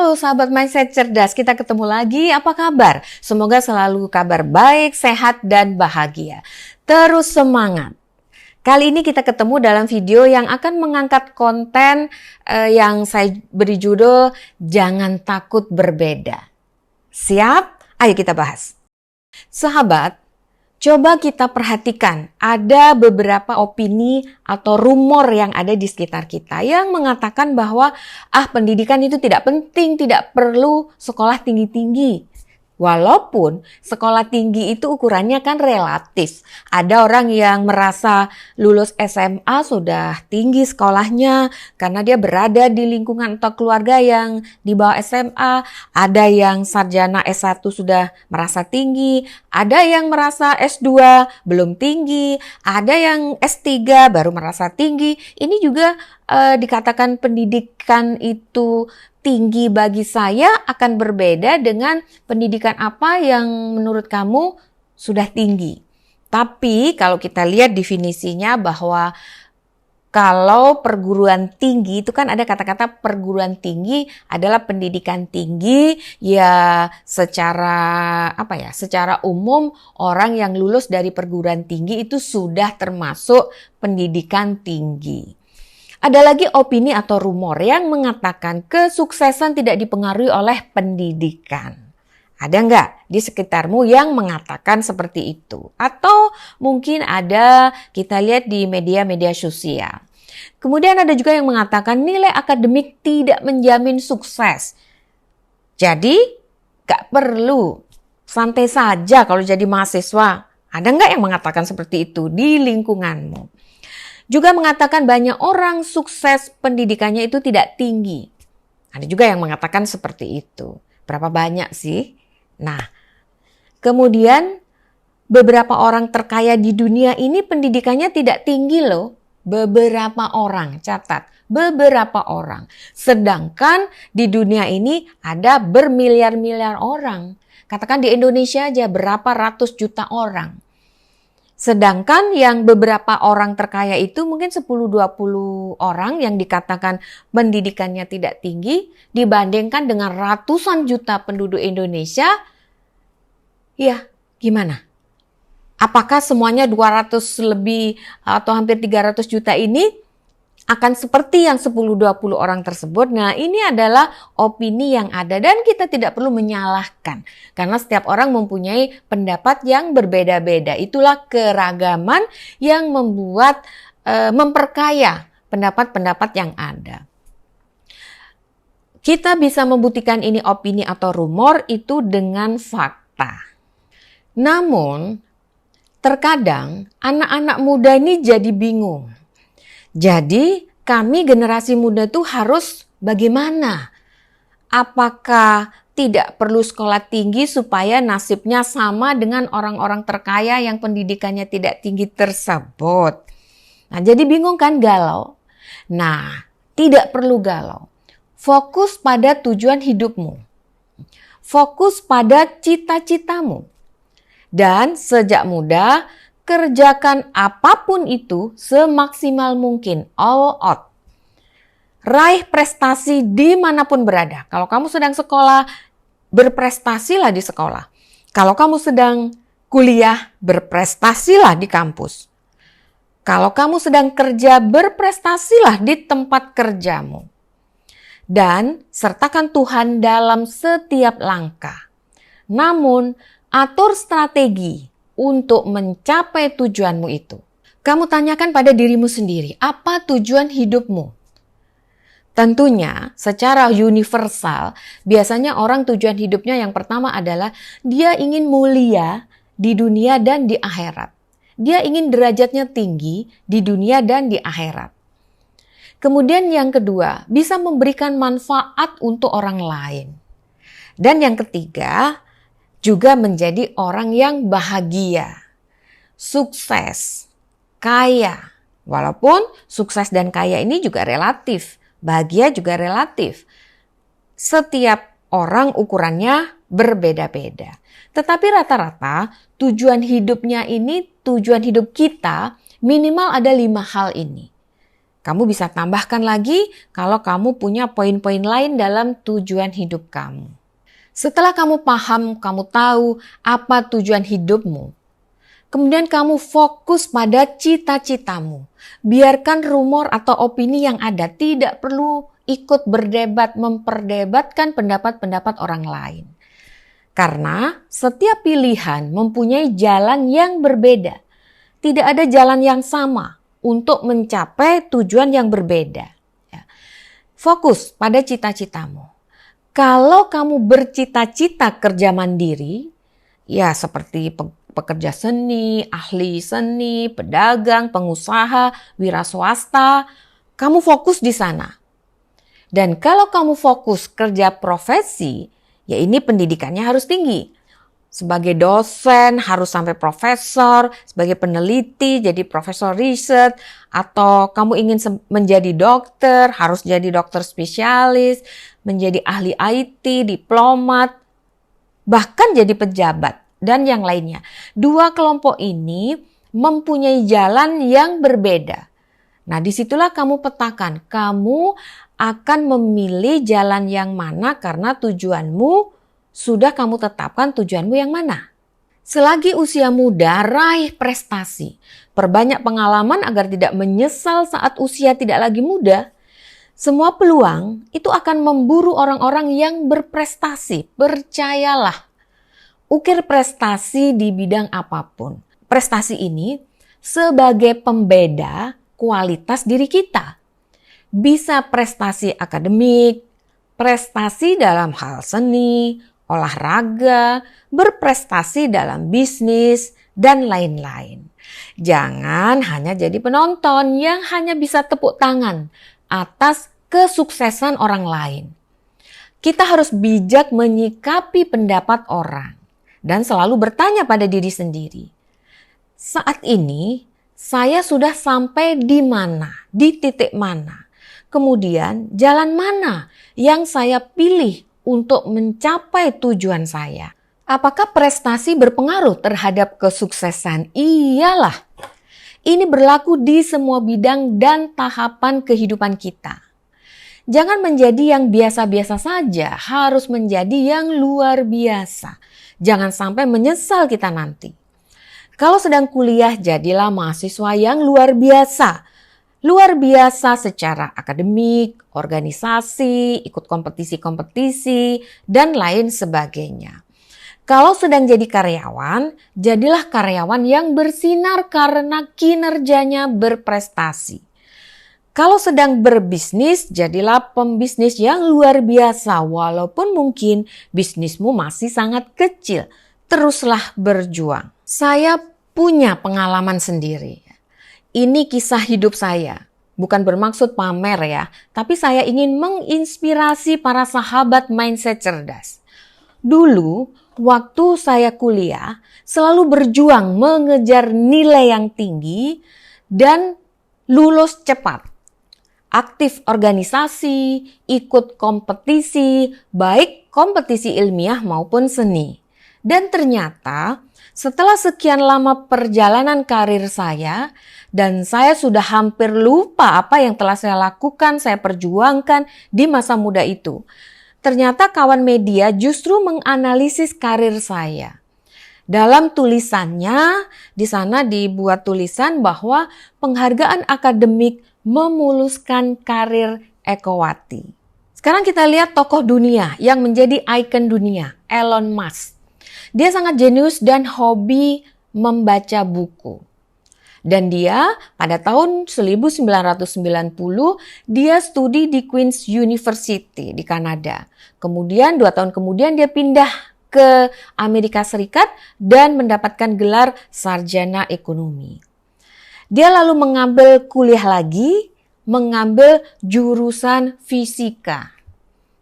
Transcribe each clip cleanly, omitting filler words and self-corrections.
Halo sahabat Mindset Cerdas, kita ketemu lagi. Apa kabar? Semoga selalu kabar baik, sehat, dan bahagia. Terus semangat. Kali ini kita ketemu dalam video yang akan mengangkat konten yang saya beri judul Jangan Takut Berbeda. Siap? Ayo kita bahas. Sahabat, coba kita perhatikan, ada beberapa opini atau rumor yang ada di sekitar kita yang mengatakan bahwa pendidikan itu tidak penting, tidak perlu sekolah tinggi-tinggi. Walaupun sekolah tinggi itu ukurannya kan relatif. Ada orang yang merasa lulus SMA sudah tinggi sekolahnya karena dia berada di lingkungan atau keluarga yang di bawah SMA. Ada yang sarjana S1 sudah merasa tinggi. Ada yang merasa S2 belum tinggi. Ada yang S3 baru merasa tinggi. Ini juga dikatakan pendidikan itu tinggi bagi saya akan berbeda dengan pendidikan apa yang menurut kamu sudah tinggi. Tapi kalau kita lihat definisinya bahwa kalau perguruan tinggi itu kan ada kata-kata perguruan tinggi adalah pendidikan tinggi ya secara umum orang yang lulus dari perguruan tinggi itu sudah termasuk pendidikan tinggi. Ada lagi opini atau rumor yang mengatakan kesuksesan tidak dipengaruhi oleh pendidikan. Ada nggak di sekitarmu yang mengatakan seperti itu? Atau mungkin ada kita lihat di media-media sosial. Kemudian ada juga yang mengatakan nilai akademik tidak menjamin sukses. Jadi nggak perlu, santai saja kalau jadi mahasiswa. Ada nggak yang mengatakan seperti itu di lingkunganmu? Juga mengatakan banyak orang sukses pendidikannya itu tidak tinggi. Ada juga yang mengatakan seperti itu. Berapa banyak sih? Nah, kemudian beberapa orang terkaya di dunia ini pendidikannya tidak tinggi loh. Beberapa orang, catat. Beberapa orang. Sedangkan di dunia ini ada bermiliar-miliar orang. Katakan di Indonesia aja berapa ratus juta orang. Sedangkan yang beberapa orang terkaya itu mungkin 10-20 orang yang dikatakan pendidikannya tidak tinggi dibandingkan dengan ratusan juta penduduk Indonesia. Ya, gimana? Apakah semuanya 200 lebih atau hampir 300 juta ini akan seperti yang 10-20 orang tersebut? Nah, ini adalah opini yang ada dan kita tidak perlu menyalahkan. Karena setiap orang mempunyai pendapat yang berbeda-beda. Itulah keragaman yang memperkaya pendapat-pendapat yang ada. Kita bisa membuktikan ini opini atau rumor itu dengan fakta. Namun, terkadang anak-anak muda ini jadi bingung. Jadi kami generasi muda tuh harus bagaimana? Apakah tidak perlu sekolah tinggi supaya nasibnya sama dengan orang-orang terkaya yang pendidikannya tidak tinggi tersebut? Nah, jadi bingung kan, galau? Nah, tidak perlu galau. Fokus pada tujuan hidupmu. Fokus pada cita-citamu. Dan sejak muda, kerjakan apapun itu semaksimal mungkin, all out. Raih prestasi dimanapun berada. Kalau kamu sedang sekolah, berprestasilah di sekolah. Kalau kamu sedang kuliah, berprestasilah di kampus. Kalau kamu sedang kerja, berprestasilah di tempat kerjamu. Dan sertakan Tuhan dalam setiap langkah. Namun, atur strategi untuk mencapai tujuanmu itu. Kamu tanyakan pada dirimu sendiri, apa tujuan hidupmu? Tentunya secara universal, biasanya orang tujuan hidupnya yang pertama adalah dia ingin mulia di dunia dan di akhirat. Dia ingin derajatnya tinggi di dunia dan di akhirat. Kemudian yang kedua, bisa memberikan manfaat untuk orang lain. Dan yang ketiga, juga menjadi orang yang bahagia, sukses, kaya. Walaupun sukses dan kaya ini juga relatif, bahagia juga relatif. Setiap orang ukurannya berbeda-beda. Tetapi rata-rata tujuan hidupnya ini, tujuan hidup kita minimal ada 5 hal ini. Kamu bisa tambahkan lagi kalau kamu punya poin-poin lain dalam tujuan hidup kamu. Setelah kamu paham, kamu tahu apa tujuan hidupmu, kemudian kamu fokus pada cita-citamu. Biarkan rumor atau opini yang ada, tidak perlu ikut berdebat, memperdebatkan pendapat-pendapat orang lain. Karena setiap pilihan mempunyai jalan yang berbeda. Tidak ada jalan yang sama untuk mencapai tujuan yang berbeda. Fokus pada cita-citamu. Kalau kamu bercita-cita kerja mandiri, ya seperti pekerja seni, ahli seni, pedagang, pengusaha, wira swasta, kamu fokus di sana. Dan kalau kamu fokus kerja profesi, ya ini pendidikannya harus tinggi. Sebagai dosen harus sampai profesor, sebagai peneliti jadi profesor riset, atau kamu ingin menjadi dokter, harus jadi dokter spesialis, menjadi ahli IT, diplomat, bahkan jadi pejabat, dan yang lainnya. Dua kelompok ini mempunyai jalan yang berbeda. Nah, disitulah kamu petakan, kamu akan memilih jalan yang mana karena tujuanmu sudah kamu tetapkan tujuanmu yang mana. Selagi usia muda, raih prestasi. Perbanyak pengalaman agar tidak menyesal saat usia tidak lagi muda. Semua peluang itu akan memburu orang-orang yang berprestasi. Percayalah. Ukir prestasi di bidang apapun. Prestasi ini sebagai pembeda kualitas diri kita. Bisa prestasi akademik, prestasi dalam hal seni, olahraga, berprestasi dalam bisnis, dan lain-lain. Jangan hanya jadi penonton yang hanya bisa tepuk tangan atas kesuksesan orang lain. Kita harus bijak menyikapi pendapat orang dan selalu bertanya pada diri sendiri. Saat ini, saya sudah sampai di mana, di titik mana. Kemudian, jalan mana yang saya pilih untuk mencapai tujuan saya. Apakah prestasi berpengaruh terhadap kesuksesan? Iyalah. Ini berlaku di semua bidang dan tahapan kehidupan kita. Jangan menjadi yang biasa-biasa saja, harus menjadi yang luar biasa. Jangan sampai menyesal kita nanti. Kalau sedang kuliah, jadilah mahasiswa yang luar biasa. Luar biasa secara akademik, organisasi, ikut kompetisi-kompetisi, dan lain sebagainya. Kalau sedang jadi karyawan, jadilah karyawan yang bersinar karena kinerjanya berprestasi. Kalau sedang berbisnis, jadilah pembisnis yang luar biasa, walaupun mungkin bisnismu masih sangat kecil. Teruslah berjuang. Saya punya pengalaman sendiri. Ini kisah hidup saya, bukan bermaksud pamer ya, tapi saya ingin menginspirasi para sahabat mindset cerdas. Dulu, waktu saya kuliah, selalu berjuang mengejar nilai yang tinggi dan lulus cepat. Aktif organisasi, ikut kompetisi, baik kompetisi ilmiah maupun seni. Dan ternyata setelah sekian lama perjalanan karir saya, dan saya sudah hampir lupa apa yang telah saya lakukan, saya perjuangkan di masa muda itu. Ternyata kawan media justru menganalisis karir saya. Dalam tulisannya, di sana dibuat tulisan bahwa penghargaan akademik memuluskan karir Ekowati. Sekarang kita lihat tokoh dunia yang menjadi ikon dunia, Elon Musk. Dia sangat jenius dan hobi membaca buku. Dan dia pada tahun 1990 dia studi di Queen's University di Kanada. Kemudian 2 tahun kemudian dia pindah ke Amerika Serikat dan mendapatkan gelar sarjana ekonomi. Dia lalu mengambil kuliah lagi, mengambil jurusan fisika.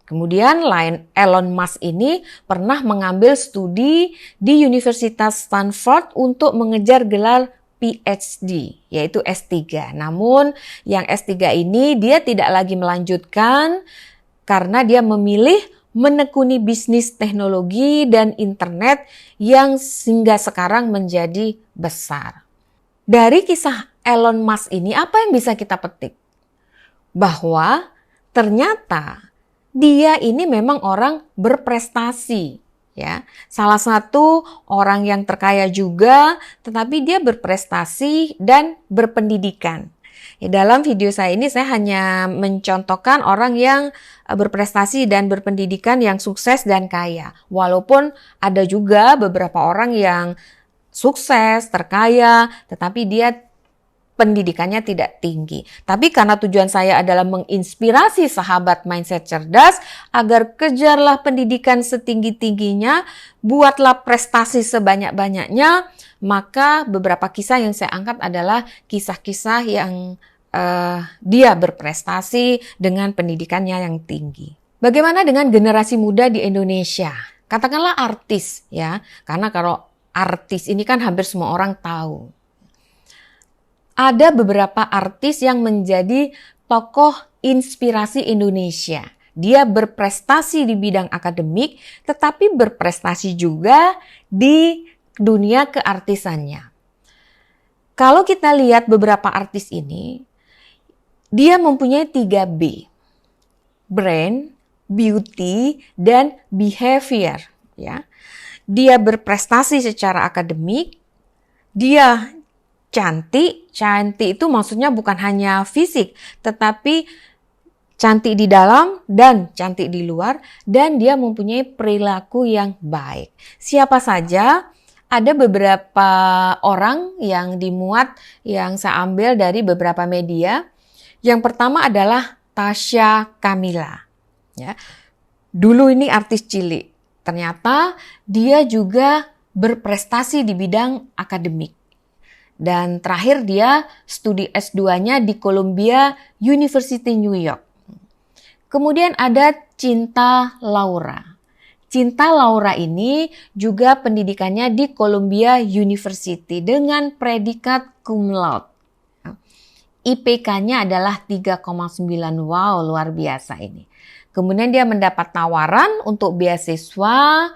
Kemudian Elon Musk ini pernah mengambil studi di Universitas Stanford untuk mengejar gelar PhD, yaitu S3. Namun yang S3 ini dia tidak lagi melanjutkan karena dia memilih menekuni bisnis teknologi dan internet yang hingga sekarang menjadi besar. Dari kisah Elon Musk ini apa yang bisa kita petik? bahwa ternyata dia ini memang orang berprestasi. Ya, salah satu orang yang terkaya juga, tetapi dia berprestasi dan berpendidikan. Ya, dalam video saya ini saya hanya mencontohkan orang yang berprestasi dan berpendidikan yang sukses dan kaya. Walaupun ada juga beberapa orang yang sukses, terkaya, tetapi dia pendidikannya tidak tinggi. Tapi karena tujuan saya adalah menginspirasi sahabat mindset cerdas agar kejarlah pendidikan setinggi-tingginya, buatlah prestasi sebanyak-banyaknya, maka beberapa kisah yang saya angkat adalah kisah-kisah yang dia berprestasi dengan pendidikannya yang tinggi. Bagaimana dengan generasi muda di Indonesia? Katakanlah artis ya, karena kalau artis ini kan hampir semua orang tahu. Ada beberapa artis yang menjadi tokoh inspirasi Indonesia. Dia berprestasi di bidang akademik, tetapi berprestasi juga di dunia keartisannya. Kalau kita lihat beberapa artis ini, dia mempunyai 3B. Brand, beauty, dan behavior. Ya. Dia berprestasi secara akademik, dia cantik itu maksudnya bukan hanya fisik, tetapi cantik di dalam dan cantik di luar, dan dia mempunyai perilaku yang baik. Siapa saja? Ada beberapa orang yang dimuat yang saya ambil dari beberapa media. Yang pertama adalah Tasya Kamila. Ya. Dulu ini artis cilik, ternyata dia juga berprestasi di bidang akademik. Dan terakhir dia studi S2-nya di Columbia University New York. Kemudian ada Cinta Laura. Cinta Laura ini juga pendidikannya di Columbia University dengan predikat cum laude. IPK-nya adalah 3,9. Wow, luar biasa ini. Kemudian dia mendapat tawaran untuk beasiswa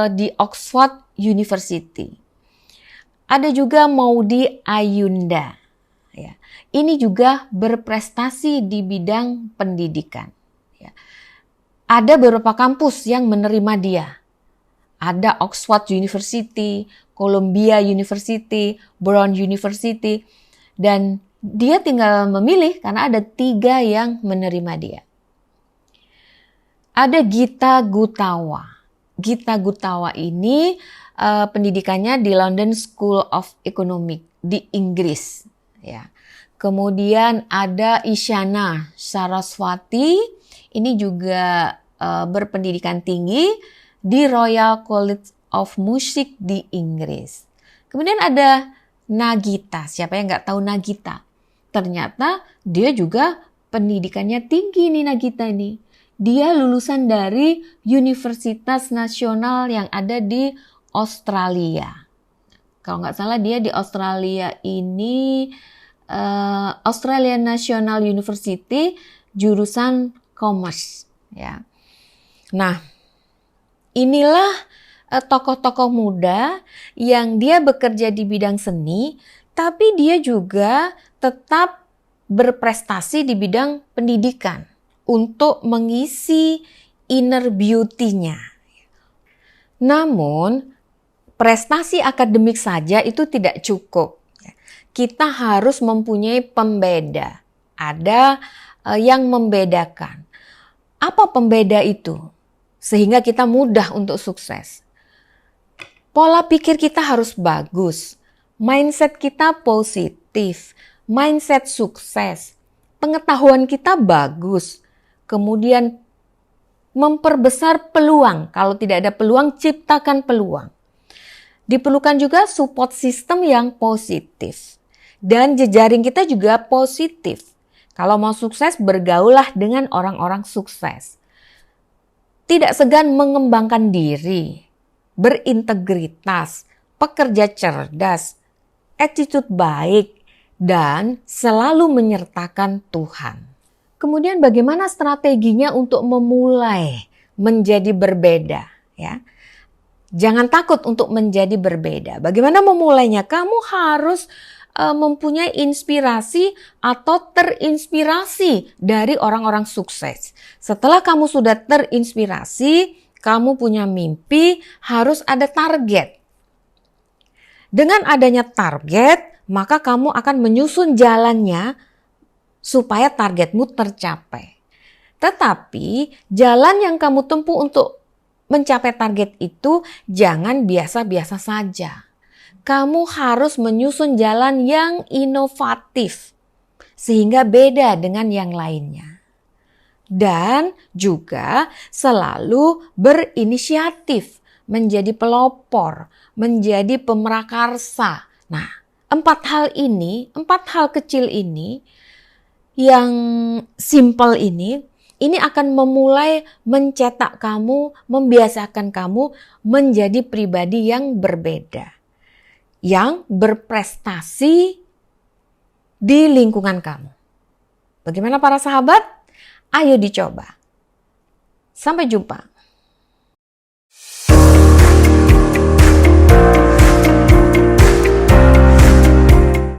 di Oxford University. Ada juga Maudy Ayunda. Ya. Ini juga berprestasi di bidang pendidikan. Ya. Ada beberapa kampus yang menerima dia. Ada Oxford University, Columbia University, Brown University. Dan dia tinggal memilih karena ada 3 yang menerima dia. Ada Gita Gutawa. Gita Gutawa ini pendidikannya di London School of Economics di Inggris. Ya. Kemudian ada Isyana Saraswati, ini juga berpendidikan tinggi di Royal College of Music di Inggris. Kemudian ada Nagita, siapa yang nggak tahu Nagita? Ternyata dia juga pendidikannya tinggi nih Nagita ini. Dia lulusan dari Universitas Nasional yang ada di Australia. Kalau nggak salah dia di Australia ini Australian National University jurusan Commerce. Ya. Nah, inilah tokoh-tokoh muda yang dia bekerja di bidang seni, tapi dia juga tetap berprestasi di bidang pendidikan untuk mengisi inner beauty-nya. Namun, prestasi akademik saja itu tidak cukup. Kita harus mempunyai pembeda. Ada yang membedakan. Apa pembeda itu? Sehingga kita mudah untuk sukses. Pola pikir kita harus bagus. Mindset kita positif. Mindset sukses. Pengetahuan kita bagus. Kemudian memperbesar peluang. Kalau tidak ada peluang, ciptakan peluang. Diperlukan juga support system yang positif. Dan jejaring kita juga positif. Kalau mau sukses, bergaullah dengan orang-orang sukses. Tidak segan mengembangkan diri, berintegritas, pekerja cerdas, attitude baik, dan selalu menyertakan Tuhan. Kemudian bagaimana strateginya untuk memulai menjadi berbeda? Ya, jangan takut untuk menjadi berbeda. Bagaimana memulainya? Kamu harus mempunyai inspirasi atau terinspirasi dari orang-orang sukses. Setelah kamu sudah terinspirasi, kamu punya mimpi, harus ada target. Dengan adanya target, maka kamu akan menyusun jalannya supaya targetmu tercapai. Tetapi jalan yang kamu tempuh untuk mencapai target itu jangan biasa-biasa saja. Kamu harus menyusun jalan yang inovatif sehingga beda dengan yang lainnya. Dan juga selalu berinisiatif, menjadi pelopor, menjadi pemrakarsa. Nah, 4 hal kecil ini yang simple ini akan memulai mencetak kamu, membiasakan kamu menjadi pribadi yang berbeda, yang berprestasi di lingkungan kamu. Bagaimana para sahabat? Ayo dicoba. Sampai jumpa.